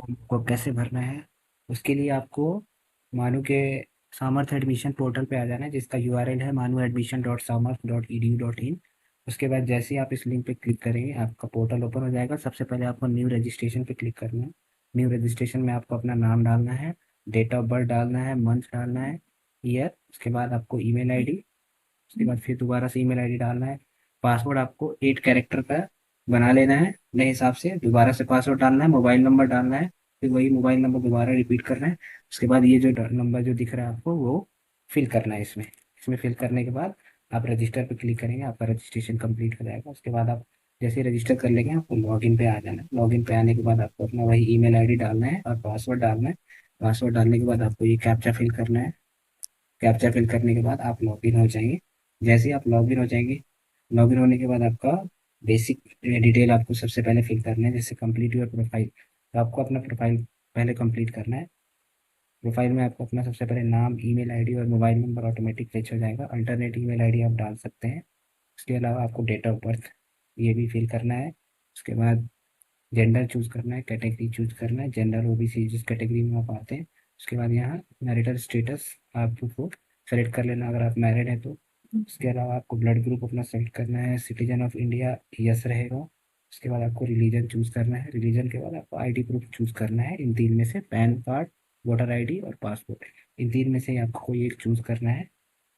को कैसे भरना है, उसके लिए आपको मानो के सामर्थ एडमिशन पोर्टल पे आ जाना है, जिसका यूआरएल है manu.admission.samarth.edu.in। उसके बाद जैसे ही आप इस लिंक पे क्लिक करेंगे आपका पोर्टल ओपन हो जाएगा। सबसे पहले आपको न्यू रजिस्ट्रेशन पे क्लिक करना है। न्यू रजिस्ट्रेशन में आपको अपना नाम डालना है, डेट ऑफ बर्थ डालना है, मंथ डालना है, ईयर। उसके बाद आपको ईमेल आईडी, उसके बाद फिर दोबारा से ईमेल आईडी डालना है। पासवर्ड आपको 8 कैरेक्टर का बना लेना है अपने हिसाब से। दोबारा से पासवर्ड डालना है, मोबाइल नंबर डालना है, फिर वही मोबाइल नंबर दोबारा रिपीट करना है। उसके बाद ये जो नंबर जो दिख रहा है आपको वो फिल करना है इसमें। इसमें फिल करने के बाद आप रजिस्टर पर क्लिक करेंगे, आपका रजिस्ट्रेशन कंप्लीट हो जाएगा। उसके बाद आप जैसे ही रजिस्टर कर लेंगे आपको लॉगिन पे आ जाना है। लॉगिन पे आने के बाद आपको अपना वही ईमेल आईडी डालना है और पासवर्ड डालना है। पासवर्ड डालने के बाद आपको ये कैप्चा फिल करना है। कैप्चा फिल करने के बाद आप लॉगिन हो जाएंगे। जैसे ही आप लॉगिन हो जाएंगे, लॉगिन होने के बाद आपका बेसिक डिटेल आपको सबसे पहले फिल करना है, जैसे कंप्लीट योर प्रोफाइल। तो आपको अपना प्रोफाइल पहले कंप्लीट करना है। प्रोफाइल में आपको अपना सबसे पहले नाम, ईमेल आईडी और मोबाइल नंबर ऑटोमेटिक फिच हो जाएगा। अल्टरनेट ईमेल आईडी आप डाल सकते हैं। उसके अलावा आपको डेट ऑफ बर्थ ये भी फिल करना है। उसके बाद जेंडर चूज करना है, कैटेगरी चूज करना है, जेंडर ओबीसी जिस कैटेगरी में आप आते हैं। उसके बाद यहाँ मैरिटल स्टेटस आपको सेलेक्ट कर लेना अगर आप मैरिड हैं तो। उसके अलावा आपको ब्लड ग्रुप अपना सेलेक्ट करना है, सिटीजन ऑफ इंडिया यस रहेगा। उसके बाद आपको रिलीजन चूज करना है। रिलीजन के बाद आपको आईडी प्रूफ चूज करना है, इन तीन में से पैन कार्ड, वोटर आईडी और पासपोर्ट। इन तीन में से आपको कोई एक चूज करना है।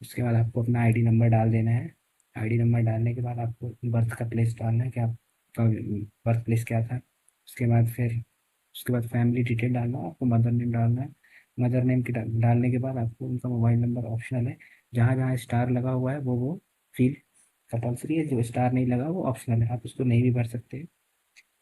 उसके बाद आपको अपना आईडी नंबर डाल देना है। आईडी नंबर डालने के बाद आपको बर्थ का प्लेस डालना है कि आपका बर्थ प्लेस क्या था। उसके बाद फिर उसके बाद फैमिली डिटेल डालना है, आपको मदर नेम डालना है। मदर नेम की डालने के बाद आपको उनका मोबाइल नंबर ऑप्शनल है। जहाँ जहाँ स्टार लगा हुआ है वो फिल कंपलसरी है, जो स्टार नहीं लगा वो ऑप्शनल है, आप उसको नहीं भी भर सकते हैं।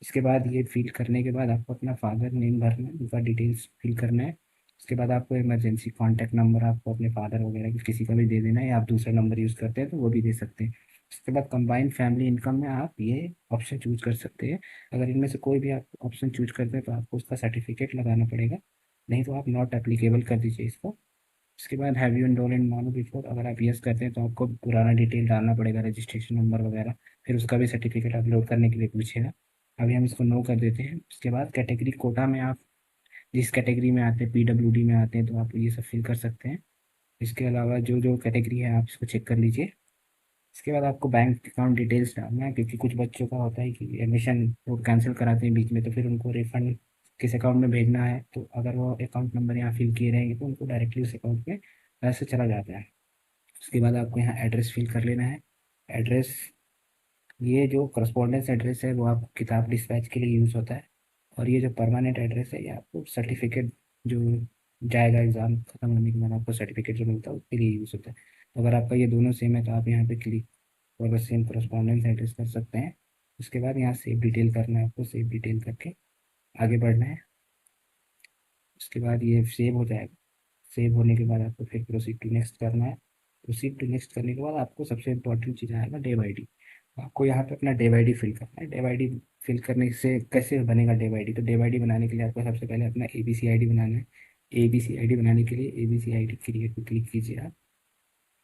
इसके बाद ये फिल करने के बाद आपको अपना फादर नेम भरना है, उनका डिटेल्स फिल करना है। उसके बाद आपको इमरजेंसी कॉन्टैक्ट नंबर आपको अपने फादर वगैरह की किसी का भी दे देना है, या आप दूसरा नंबर यूज़ करते हैं तो वो भी दे सकते हैं। उसके बाद कंबाइंड फैमिली इनकम में आप ये ऑप्शन चूज कर सकते हैं। अगर इनमें से कोई भी आप ऑप्शन चूज करते हैं तो आपको उसका सर्टिफिकेट लगाना पड़ेगा, नहीं तो आप नॉट एप्लीकेबल कर दीजिए इसको। उसके बाद हैव यू एनरोल इन मानो बिफोर, अगर आप यस करते हैं तो आपको पुराना डिटेल डालना पड़ेगा, रजिस्ट्रेशन नंबर वगैरह, फिर उसका भी सर्टिफिकेट अपलोड करने के लिए पूछेगा। अभी हम इसको नो कर देते हैं। उसके बाद कैटेगरी कोटा में आप जिस कैटेगरी में आते हैं, पीडब्ल्यूडी में आते हैं, तो आप ये सब फिल कर सकते हैं। इसके अलावा जो जो कैटेगरी है आप इसको चेक कर लीजिए। इसके बाद आपको बैंक अकाउंट डिटेल्स डालना है, क्योंकि कुछ बच्चों का होता है कि एडमिशन वो कैंसिल कराते हैं बीच में, तो फिर उनको रिफंड किस अकाउंट में भेजना है, तो अगर वो अकाउंट नंबर यहाँ फिल किए रहेंगे तो उनको डायरेक्टली उस अकाउंट में पैसे चला जाता है। उसके बाद आपको यहाँ एड्रेस फिल कर लेना है। एड्रेस ये जो करस्पॉन्डेंस एड्रेस है वो आपको किताब डिस्पैच के लिए यूज़ होता है, और ये जो परमानेंट एड्रेस है ये आपको सर्टिफिकेट जो जाएगा एग्ज़ाम खत्म होने के बाद आपको सर्टिफिकेट जो मिलता है उसके लिए यूज़ होता है। तो अगर आपका ये दोनों सेम है तो आप यहाँ पे क्लिक और बस सेम करस्पॉन्डेंस एड्रेस कर सकते हैं। उसके बाद यहाँ सेव डिटेल करना है, आपको सेव डिटेल करके आगे बढ़ना है। उसके बाद ये सेव हो जाएगा। सेव होने के बाद आपको फिर प्रोसीड टू नेक्स्ट करना है। प्रोसीड टू नेक्स्ट करने के बाद आपको सबसे इंपॉर्टेंट चीज़ आएगा डे बाई डी। आपको यहाँ पे अपना डे बाई डी फिल करना है। डे बाई डी फिल करने से कैसे बनेगा डे बाई डी, तो डे बाई डी बनाने के लिए आपको सबसे पहले अपना A B C I D बनाना है। ए बी सी आई डी बनाने के लिए A B C I D create पे क्लिक कीजिए आप।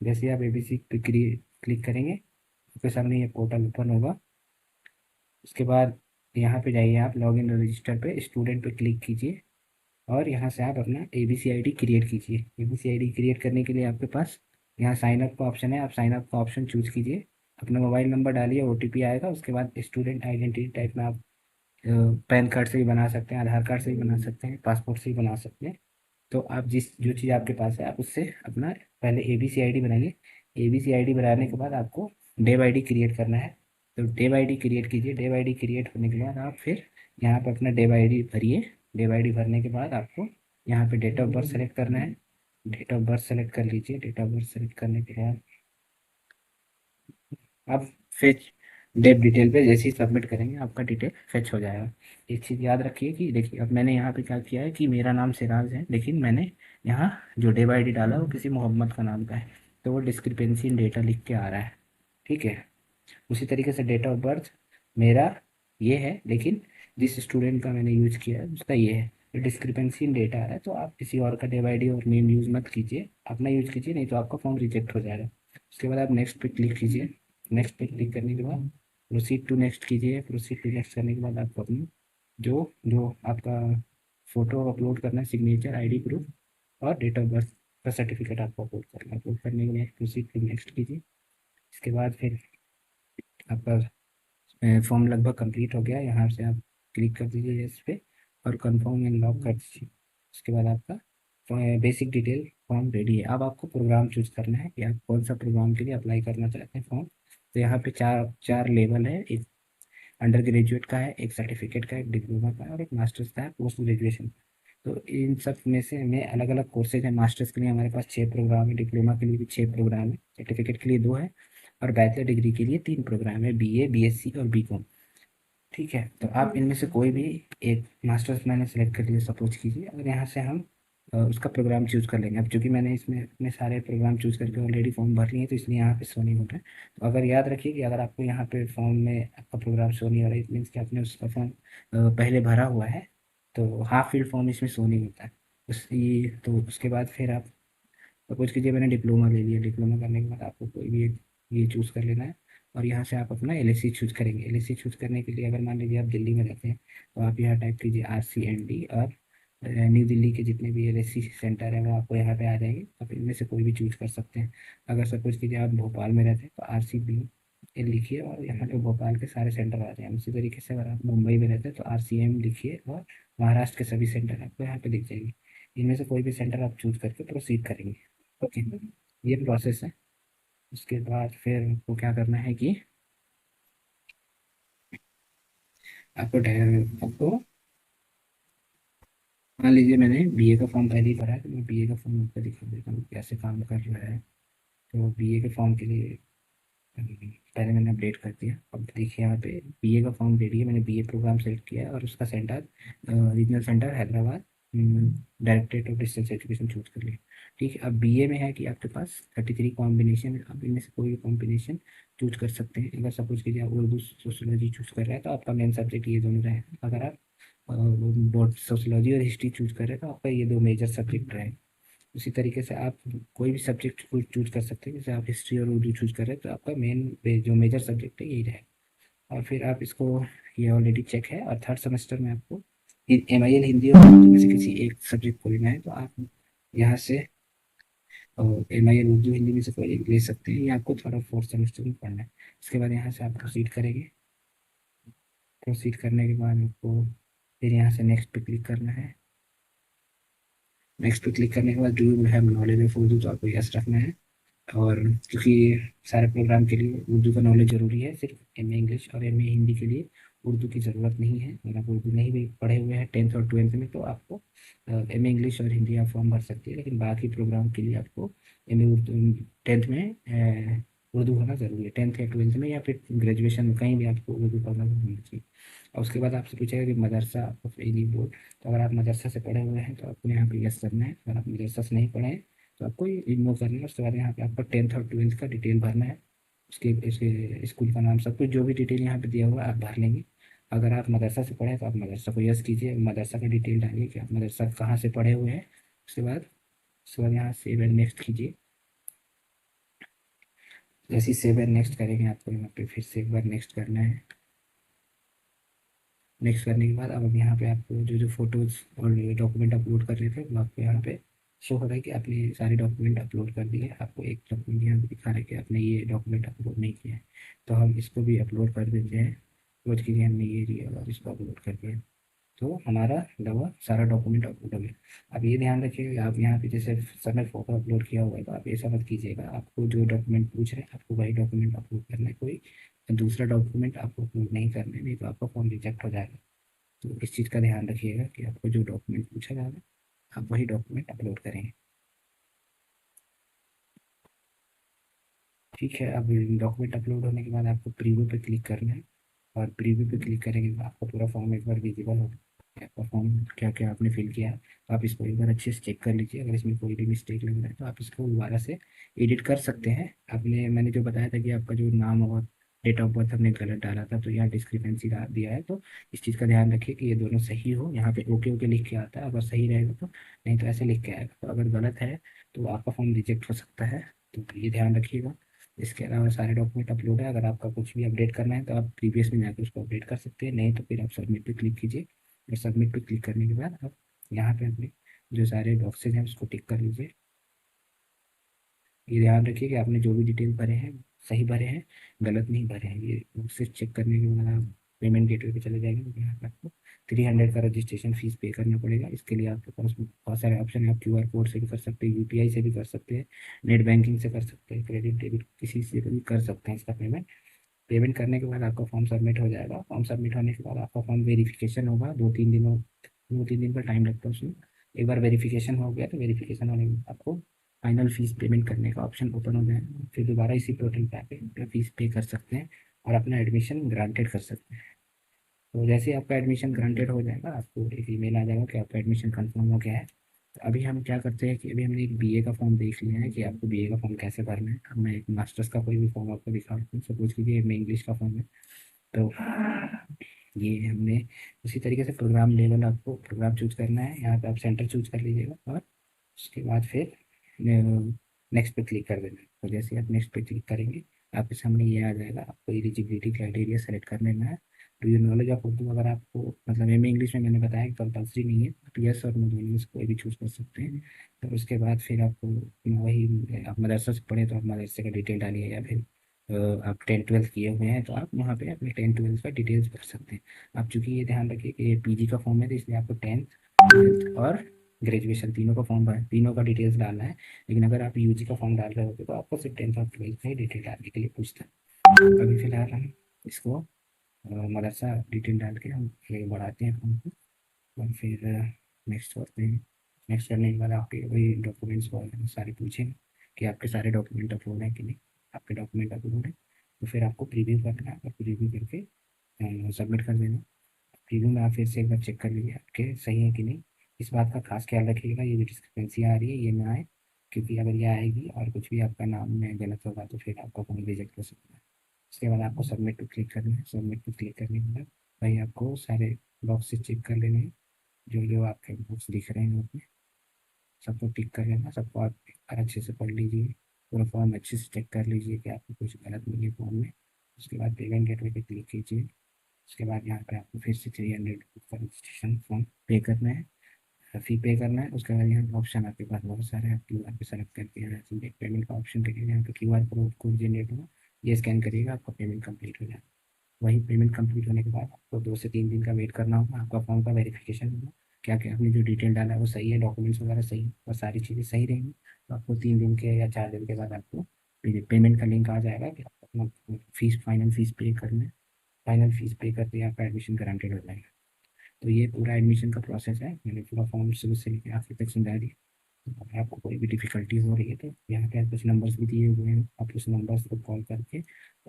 जैसे ही आप ए बी सी पे क्लिक करेंगे आपके सामने ये पोर्टल ओपन होगा। उसके बाद यहाँ पे जाइए, आप लॉग इन रजिस्टर पे स्टूडेंट पे क्लिक कीजिए और यहाँ से आप अपना A B C I D create कीजिए। A B C I D create करने के लिए आपके पास यहाँ साइन अप का ऑप्शन है, आप साइन अप का ऑप्शन चूज कीजिए। अपना मोबाइल नंबर डालिए, ओ टी पी आएगा। उसके बाद स्टूडेंट आइडेंटिटी टाइप में आप पैन कार्ड से भी बना सकते हैं, आधार कार्ड से भी बना सकते हैं, पासपोर्ट से भी बना सकते हैं। तो आप जिस जो चीज़ आपके पास है आप उससे अपना पहले ए बी सी आई डी बनाइए। ए बी सी आई डी बनाने के बाद आपको डे बाई डी क्रिएट करना है। तो डे बाई डी क्रिएट कीजिए। डे बाई डी क्रिएट होने के बाद आप फिर यहाँ पर अपना डे बाई डी भरिए। डे बाई डी भरने के बाद आपको यहाँ पे डेट ऑफ बर्थ सेलेक्ट करना है। डेट ऑफ बर्थ सेलेक्ट कर लीजिए। डेट ऑफ बर्थ सेलेक्ट करने के बाद आप फेच डेट डिटेल पे जैसे ही सबमिट करेंगे आपका डिटेल फेच हो जाएगा। एक चीज़ याद रखिए कि देखिए अब मैंने यहाँ पे क्या किया है कि मेरा नाम सिराज है, लेकिन मैंने यहाँ जो डे बाई डी डाला वो किसी मोहम्मद का नाम का है, तो वो डिस्क्रिपेंसी इन डेटा लिख के आ रहा है। ठीक है। उसी तरीके से डेट ऑफ बर्थ मेरा ये है, लेकिन जिस स्टूडेंट का मैंने यूज किया है उसका ये है, तो डिस्क्रिपेंसी इन डेटा आ रहा है। तो आप किसी और का डे बाई डी और नेम यूज़ मत कीजिए, अपना यूज कीजिए, नहीं तो आपका फॉर्म रिजेक्ट हो जाएगा। उसके बाद आप नेक्स्ट पे क्लिक कीजिए। नेक्स्ट पे क्लिक करने के बाद प्रोसीड टू नेक्स्ट कीजिए। प्रोसीड टू नेक्स्ट करने के बाद आपको अपनी जो जो आपका फोटो अपलोड करना है, सिग्नेचर, आईडी प्रूफ और डेट ऑफ बर्थ का सर्टिफिकेट आपको अपलोड करना है। अपलोड करने के लिए प्रोसीड फिर नेक्स्ट कीजिए। इसके बाद फिर आपका फॉर्म लगभग कंप्लीट हो गया। यहाँ से आप क्लिक कर दीजिए इस पे और कंफर्म एंड लॉक कर दीजिए। उसके बाद आपका बेसिक डिटेल फॉर्म रेडी है। अब आपको प्रोग्राम चूज करना है कि आप कौन सा प्रोग्राम के लिए अप्लाई करना चाहते हैं फॉर्म। तो यहाँ पे चार चार लेवल है, एक अंडर ग्रेजुएट का है, एक सर्टिफिकेट का है, एक डिप्लोमा का है और एक मास्टर्स का है, पोस्ट ग्रेजुएशन। तो इन सब में से हमें अलग अलग कोर्सेज हैं। मास्टर्स के लिए हमारे पास 6 प्रोग्राम है, डिप्लोमा के लिए भी 6 प्रोग्राम है, सर्टिफिकेट के लिए 2 है और बैचलर डिग्री के लिए 3 प्रोग्राम है, बीए, बीएससी और बीकॉम। ठीक है, तो आप इनमें से कोई भी एक मास्टर्स मैंने सेलेक्ट कर लिया सपोज कीजिए। अगर यहाँ से हम उसका प्रोग्राम चूज़ कर लेंगे। अब चूंकि मैंने इसमें अपने सारे प्रोग्राम चूज़ करके ऑलरेडी फॉर्म भर लिए हैं, तो इसलिए यहाँ पे शो नहीं हो रहा है। तो अगर याद रखिए कि अगर आपको यहाँ पे फॉर्म में आपका प्रोग्राम शो नहीं हो रहा है, इट मीन्स कि आपने उसका फॉर्म पहले भरा हुआ है, तो हाफ फिल फॉर्म इसमें शो नहीं होता है। तो उसके बाद फिर आप सपोज कीजिए मैंने डिप्लोमा ले लिया। डिप्लोमा करने के बाद आपको कोई भी एक ये चूज़ कर लेना है और यहाँ से आप अपना एलएससी चूज़ करेंगे। एलएससी चूज़ करने के लिए अगर मान लीजिए आप दिल्ली में रहते हैं, तो आप यहाँ टाइप कीजिए RCND और न्यू दिल्ली के जितने भी एलएससी सेंटर है वो आपको यहाँ पे आ जाएंगे। आप इनमें से कोई भी चूज़ कर सकते हैं। अगर सपोज कीजिए आप भोपाल में रहते हैं तो RCB लिखिए और यहाँ पे भोपाल के सारे सेंटर आ जाएंगे। उसी तरीके से अगर आप मुंबई में रहते हैं तो RCM लिखिए और महाराष्ट्र के सभी सेंटर आपको यहाँ पे दिख जाएंगे। इनमें से कोई भी सेंटर आप चूज़ करके प्रोसीड करेंगे। ओके, ये प्रोसेस है। उसके बाद फिर आपको क्या करना है कि आपको मान लीजिए मैंने बीए का फॉर्म पहले ही भरा है, तो मैं बीए का फॉर्म आपको दिखा देता हूँ कैसे काम कर रहा है। तो बीए के फॉर्म के लिए पहले मैंने अपडेट कर दिया। अब देखिए यहाँ पे बीए का फॉर्म रेडी है। मैंने बीए प्रोग्राम सेलेक्ट किया है और उसका centre regional centre Hyderabad, directorate of distance education choose कर लिया। ठीक है, अब बीए में है कि आपके पास 33 कॉम्बिनेशन है। आप इनमें से कोई भी कॉम्बिनेशन चूज कर सकते हैं। अगर सपोज कीजिए आप उर्दू सोशोलॉजी चूज कर रहे हैं तो आपका मेन सब्जेक्ट ये दोनों रहेगा। अगर आप बोर्ड सोशोलॉजी और हिस्ट्री चूज कर रहे हैं तो आपका ये 2 मेजर सब्जेक्ट रहेंगे। उसी तरीके से आप कोई भी सब्जेक्ट को चूज कर सकते हैं। जैसे आप हिस्ट्री और उर्दू चूज कर रहे हैं तो आपका मेन जो मेजर सब्जेक्ट है यही रहेगा। और फिर आप इसको, ये ऑलरेडी चेक है। और थर्ड सेमेस्टर में आपको MIL हिंदी और उर्दू में से किसी एक सब्जेक्ट को लेना है, तो आप यहाँ से MIL उर्दू हिंदी में से कोई एक ले सकते हैं। ये आपको थर्ड और फोर्थ सेमेस्टर में पढ़ना है। इसके बाद यहाँ से आप प्रोसीड करेंगे। प्रोसीड करने के बाद आपको फिर यहाँ से नेक्स्ट पे क्लिक करना है। नेक्स्ट पे क्लिक करने के बाद do you have knowledge of Urdu, तो आपको यस रखना है। और क्योंकि सारे प्रोग्राम के लिए उर्दू का नॉलेज ज़रूरी है, सिर्फ MA इंग्लिश और MA हिंदी के लिए उर्दू की ज़रूरत नहीं है। अगर आप उर्दू नहीं भी पढ़े हुए हैं 10th और 12th में, तो आपको MA इंग्लिश और हिंदी आप फॉर्म भर सकते हैं। लेकिन बाकी प्रोग्राम के लिए आपको MA उर्दू 10th में उर्दू होना ज़रूरी है। 10th या 12th में या फिर ग्रेजुएशन में कहीं भी आपको उर्दू पढ़ना होना चाहिए। और उसके बाद आपसे पूछेगा कि मदरसा आपको फ्री बोर्ड, तो अगर आप मदरसा से पढ़े हुए हैं तो आपको यहाँ पे यस करना है। अगर आप मदरसा से नहीं पढ़े हैं तो आपको इग्नोर करना है। उसके बाद यहाँ पे आपको 10th और 12th का डिटेल भरना है। उसके इसके स्कूल का नाम, सब कुछ जो भी डिटेल यहाँ पे दिया हुआ है आप भर लेंगे। अगर आप मदरसा से पढ़े हैं तो आप मदरसा को यस कीजिए, मदरसा का डिटेल डालिए कि आप मदरसा कहाँ से पढ़े हुए हैं। उसके बाद यहाँ सेव एंड नेक्स्ट कीजिए। जैसे ही सेव एंड नेक्स्ट करेंगे आपको यहाँ पे फिर से एक बार नेक्स्ट करना है। नेक्स्ट करने के बाद अब यहाँ पे आपको जो जो फोटोज़ और डॉक्यूमेंट अपलोड कर रहे थे वो आपको यहाँ पे शो हो रहा है कि आपने सारे डॉक्यूमेंट अपलोड कर दिए। आपको एक डॉक्यूमेंट यहाँ पे दिखा रहा है कि आपने ये डॉक्यूमेंट अपलोड नहीं किया है, तो हम इसको भी अपलोड कर देते हैं। सोच के लिए हमने ये लिया और इसको अपलोड कर दिया, तो हमारा दवा सारा डॉक्यूमेंट अपलोड हो गया। अब ये ध्यान रखिएगा, आप यहाँ पे जैसे सबने फोटो अपलोड किया हुआ है तो आप ऐसा मत कीजिएगा। आपको जो डॉक्यूमेंट पूछ रहे हैं आपको वही डॉक्यूमेंट अपलोड करना है, कोई दूसरा डॉक्यूमेंट आपको अपलोड नहीं करना है, नहीं तो आपका फॉर्म रिजेक्ट हो जाएगा। तो इस चीज़ का ध्यान रखिएगा कि आपको जो डॉक्यूमेंट पूछा जा रहा है आप वही डॉक्यूमेंट अपलोड करेंगे। ठीक है, अब डॉक्यूमेंट अपलोड होने के बाद आपको प्रीव्यू पे क्लिक करना है। और प्रीव्यू पे क्लिक करेंगे तो आपका पूरा फॉर्म एक बार विजिबल होगा कि आपका फॉर्म क्या क्या आपने फिल किया है। तो आप इसको एक बार अच्छे से चेक कर लीजिए। अगर इसमें कोई भी मिस्टेक लग रहा है तो आप इसको दोबारा से एडिट कर सकते हैं। मैंने जो बताया था कि आपका जो नाम और डेट ऑफ बर्थ हमने गलत डाला था, तो यहाँ डिस्क्रिपेंसी दिया है। तो इस चीज़ का ध्यान रखिए कि ये दोनों सही हो। यहाँ पे ओके ओके लिख के आता है, अगर सही रहेगा तो, नहीं तो ऐसे लिख के आएगा। तो अगर गलत है तो आपका फॉर्म रिजेक्ट हो सकता है, तो ये ध्यान रखिएगा। इसके अलावा सारे डॉक्यूमेंट अपलोड है। अगर आपका कुछ भी अपडेट करना है तो आप प्रीवियस में जाकर उसको अपडेट कर सकते हैं, नहीं तो फिर आप सबमिट पे क्लिक कीजिए। और सबमिट पे क्लिक करने के बाद आप यहाँ पे अपने जो सारे बॉक्सेज हैं उसको टिक कर लीजिए। ये ध्यान रखिए कि आपने जो भी डिटेल भरे हैं सही भरे हैं, गलत नहीं भरे हैं। ये बॉक्सेज चेक करने के बाद आप पेमेंट गेटवे पे चले जाएंगे। यहाँ पे आपको 300 का रजिस्ट्रेशन फीस पे करना पड़ेगा। इसके लिए आपके पास बहुत सारे ऑप्शन है। आप QR कोड से भी कर सकते हैं, UPI से भी कर सकते हैं, नेट बैंकिंग से कर सकते हैं, क्रेडिट डेबिट किसी से भी कर सकते हैं इसका पेमेंट। पेमेंट करने के बाद आपका फॉर्म सबमिट हो जाएगा। फॉर्म सबमिट होने के बाद आपका फॉर्म वेरिफिकेशन होगा। 2-3 दिन का टाइम लगता है उसमें। एक बार वेरिफिकेशन हो गया तो वेरिफिकेशन होने के बाद आपको फाइनल फीस पेमेंट करने का ऑप्शन ओपन हो जाएगा। फिर दोबारा इसी पोर्टल पे आके अपना फीस पे कर सकते हैं और अपना एडमिशन ग्रांटेड कर सकते हैं। तो जैसे ही आपका एडमिशन ग्रांटेड हो जाएगा आपको एक ईमेल आ जाएगा कि आपका एडमिशन कंफर्म हो गया है। तो अभी हम क्या करते हैं कि अभी हमने एक BA का फॉर्म देख लिया है कि आपको BA का फॉर्म कैसे भरना है। अब मैं एक मास्टर्स का कोई भी फॉर्म आपको दिखा दूँ। सपोज कीजिए मैं इंग्लिश का फॉर्म है, तो ये हमने उसी तरीके से प्रोग्राम लेवल आपको प्रोग्राम चूज करना है। यहाँ पे आप सेंटर चूज कर लीजिएगा और उसके बाद फिर नेक्स्ट पे क्लिक कर देना है। तो जैसे ही आप नेक्स्ट पे क्लिक करेंगे आपके सामने ये आ जाएगा। आपको एलिजिबिलिटी क्राइटेरिया सेलेक्ट कर लेना है। Do you knowledge of Urdu, अगर आपको मतलब इंग्लिश में मैंने बताया कि कंपल्सरी नहीं है, आप यस और नो दोनों में से कोई भी चूज कर सकते हैं। तो उसके बाद फिर आपको वही, आप मदरसा से पढ़े तो आप मदरसे का डिटेल डालिए, या फिर आप 10th-12th किए हुए हैं तो आप वहाँ पे अपने 10th-12th का डिटेल्स भर सकते हैं। आप चूंकि ये ध्यान रखिए कि ये PG का फॉर्म है तो इसलिए आपको 10th और ग्रेजुएशन तीनों का फॉर्म भर, तीनों का डिटेल्स डालना है। लेकिन अगर आप UG का फॉर्म डाल रहे होते तो आपको सिर्फ 10th और 12th का ही डिटेल डालने के लिए पूछता है। अभी फिलहाल हम इसको मदरसा डिटेल डाल के हम आगे बढ़ाते हैं फॉर्म को। और फिर नेक्स्ट करते हैं। नेक्स्ट करने के बाद आपके वही डॉक्यूमेंट्स वगैरह सारे पूछेंगे कि आपके सारे डॉक्यूमेंट अपलोड है कि नहीं। आपके डॉक्यूमेंट अपलोड है तो फिर आपको प्रीव्यू करना है और प्रीव्यू करके सबमिट कर देना। प्रीव्यू में आप फिर से एक बार चेक कर लीजिए आपके सही है कि नहीं। इस बात का खास ख्याल रखिएगा ये जो डिस्क्रिपेंसी आ रही है ये ना आए, क्योंकि अगर ये आएगी और कुछ भी आपका नाम में गलत होगा तो फिर आपका फोन रिजेक्ट कर सकता है। उसके बाद आपको सबमिट पे क्लिक करना है। सबमिट पे क्लिक करने के बाद भाई आपको सारे बॉक्सेस चेक कर लेने हैं। जो जो आपके बुक्स दिख रहे हैं उसमें सबको टिक कर लेना। सबको आप एक बार अच्छे से पढ़ लीजिए, पूरा फॉर्म अच्छे से चेक कर लीजिए कि आपको कुछ गलत नहीं है फॉर्म में। उसके बाद पेमेंट गेटवे पे क्लिक कीजिए। उसके बाद यहाँ पे आपको फिर से 300 का रजिस्ट्रेशन फॉर्म पे करना है, फी पे करना है। उसके बाद यहाँ ऑप्शन आपके पास बहुत सारे, आप QR पे सेलेक्ट करके यहाँ से पेमेंट का ऑप्शन करिए। यहाँ पे QR कोड जनरेट होगा, ये स्कैन करिएगा, आपका पेमेंट कंप्लीट हो जाएगा। वही पेमेंट कंप्लीट होने के बाद आपको 2 से 3 दिन का वेट करना होगा। आपका फॉर्म का वेरिफिकेशन होगा, क्या क्या आपने जो डिटेल डाला है वो सही है, डॉक्यूमेंट्स वगैरह सही है और सारी चीज़ें सही रहेंगी। तो आपको 3 दिन के या 4 दिन के बाद आपको पेमेंट का लिंक आ जाएगा कि आपको अपना फीस फाइनल फीस पे करना है। फाइनल फीस पे करके आपका एडमिशन गारंटेड हो जाएगा। तो ये पूरा एडमिशन का प्रोसेस है। मैंने पूरा फॉर्म शुरू से लेकर आखिर तक समझा दिया। तो अगर आपको कोई भी डिफिकल्टी हो रही है तो यहाँ पे कुछ नंबर्स भी दिए हुए हैं, आप उस नंबर्स को कॉल करके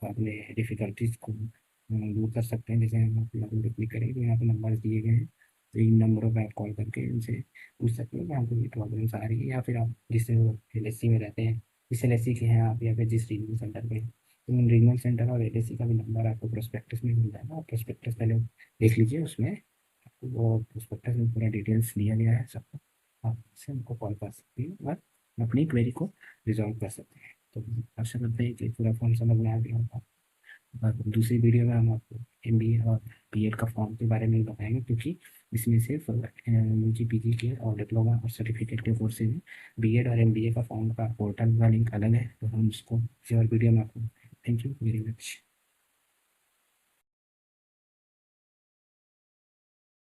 अपने डिफिकल्टीज को दूर कर सकते हैं। जैसे हम लॉगिन पे क्लिक करेंगे तो यहाँ पे नंबर्स दिए गए हैं, तो इन नंबरों पर आप कॉल करके उनसे पूछ सकते हैं कि आपको ये प्रॉब्लम्स आ रही है, या फिर आप जिस LSC में रहते हैं, जिस LSC के हैं आप, या फिर जिस रीजनल सेंटर पे हैं, तो उन रीजनल सेंटर और LSC का भी नंबर आपको प्रोस्पेक्टस में मिल जाएगा। प्रोस्पेक्टस पहले देख लीजिए, उसमें आपको वो प्रोस्पेक्टस में पूरा डिटेल्स दिया गया है सबको। आप इससे उनको कॉल कर सकते हैं और अपनी क्वेरी को रिजॉल्व कर सकते हैं। तो आशा करते हैं कि पूरा फॉर्म समझ में आ गया होगा। और दूसरी वीडियो में हम आपको MBA और B.Ed का फॉर्म के बारे में बताएंगे, क्योंकि इसमें सिर्फ UG PG के और डिप्लोमा और सर्टिफिकेट के कोर्सेज हैं। B.Ed और MBA का फॉर्म का पोर्टल का लिंक अलग है, तो हम उसको किसी और वीडियो में आपको। Thank you very much.